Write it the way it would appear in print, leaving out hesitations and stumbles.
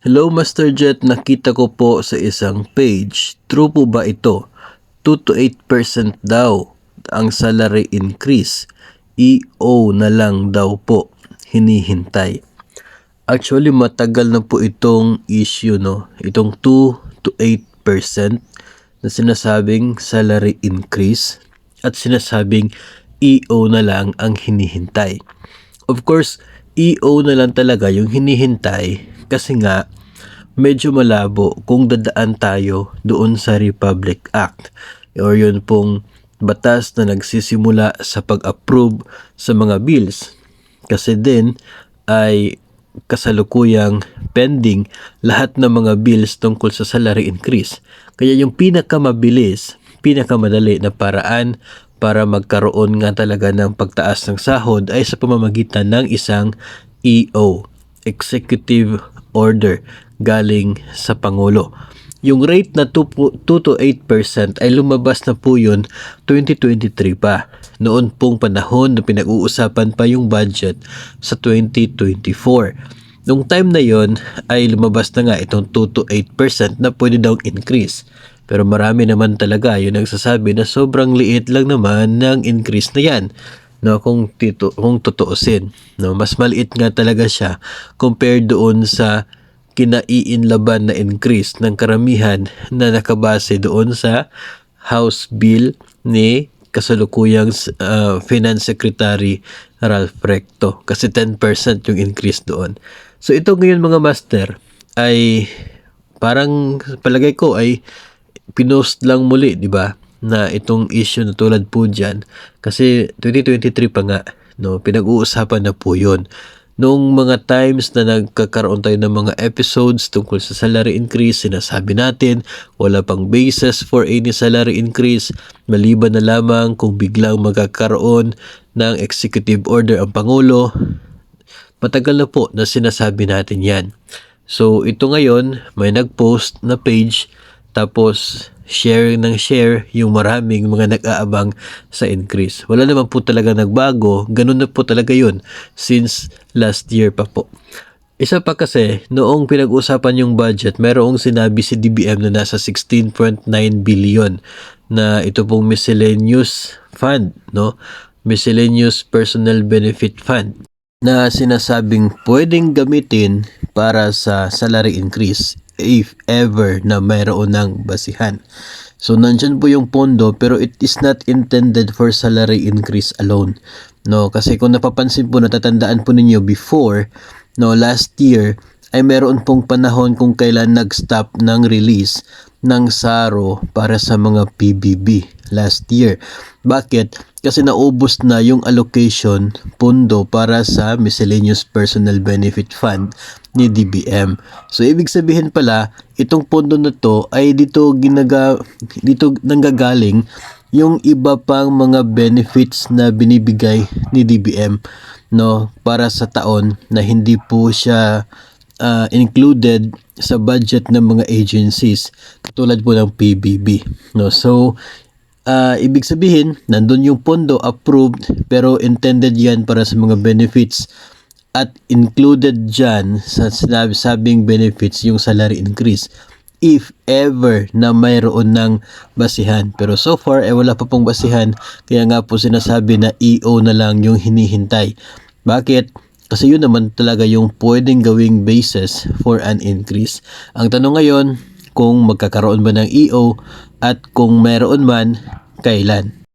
Hello Master Jet, nakita ko po sa isang page. True po ba ito? 2 to 8% daw ang salary increase. EO na lang daw po hinihintay. Actually matagal na po itong issue, no? Itong 2 to 8% na sinasabing salary increase at sinasabing EO na lang ang hinihintay. Of course, EO na lang talaga yung hinihintay kasi nga medyo malabo kung dadaan tayo doon sa Republic Act or yun pong batas na nagsisimula sa pag-approve sa mga bills. Kasi din ay kasalukuyang pending lahat ng mga bills tungkol sa salary increase. Kaya yung pinakamabilis, pinakamadali na paraan para magkaroon nga talaga ng pagtaas ng sahod ay sa pamamagitan ng isang EO, Executive Order, galing sa Pangulo. Yung rate na 2 to 8% ay lumabas na po yun 2023 pa. Noon pong panahon na pinag-uusapan pa yung budget sa 2024. Nung time na yon ay lumabas na nga itong 2 to 8% na pwede daw increase. Pero marami naman talaga yung nagsasabi na sobrang liit lang naman ng increase na yan. No, kung tutuusin, no, mas maliit nga talaga siya compared doon sa kinaiinlaban na increase ng karamihan na nakabase doon sa House Bill ni kasalukuyang Finance Secretary Ralph Recto, kasi 10% yung increase doon. So ito ngayon mga master ay parang palagay ko ay pinost lang muli, di ba? Na itong issue na tulad po dyan. Kasi 2023 pa nga, no, pinag-uusapan na po yun. Noong mga times na nagkakaroon tayo ng mga episodes tungkol sa salary increase, sinasabi natin wala pang basis for any salary increase, maliban na lamang kung biglang magkakaroon ng executive order ang Pangulo. Matagal na po na sinasabi natin yan. So ito ngayon, may nag-post na page tapos share yung maraming mga nag-aabang sa increase. Wala naman po talaga nagbago. Ganun na po talaga yun since last year pa po. Isa pa kasi, noong pinag-usapan yung budget, mayroong sinabi si DBM na nasa 16.9 billion na ito pong miscellaneous fund, no? Miscellaneous Personal Benefit Fund na sinasabing pwedeng gamitin para sa salary increase if ever na mayroon ng basihan. So nandyan po yung pondo pero it is not intended for salary increase alone. No, kasi kung napapansin po, natatandaan po ninyo before, no, last year ay meron pong panahon kung kailan nag-stop ng release ng SARO para sa mga PBB last year. Bakit? Kasi naubos na yung allocation pondo para sa Miscellaneous Personal Benefit Fund ni DBM. So ibig sabihin pala, itong pondo na to ay dito nanggagaling yung iba pang mga benefits na binibigay ni DBM, no, para sa taon na hindi po siya included sa budget ng mga agencies katulad po ng PBB, no. So ibig sabihin, nandun yung pondo approved pero intended yan para sa mga benefits at included dyan sa sabing benefits yung salary increase if ever na mayroon ng basihan. Pero so far, wala pa pong basihan, kaya nga po sinasabi na EO na lang yung hinihintay. Bakit? Kasi yun naman talaga yung pwedeng gawing basis for an increase. Ang tanong ngayon, kung magkakaroon ba ng EO at kung mayroon man, kailan?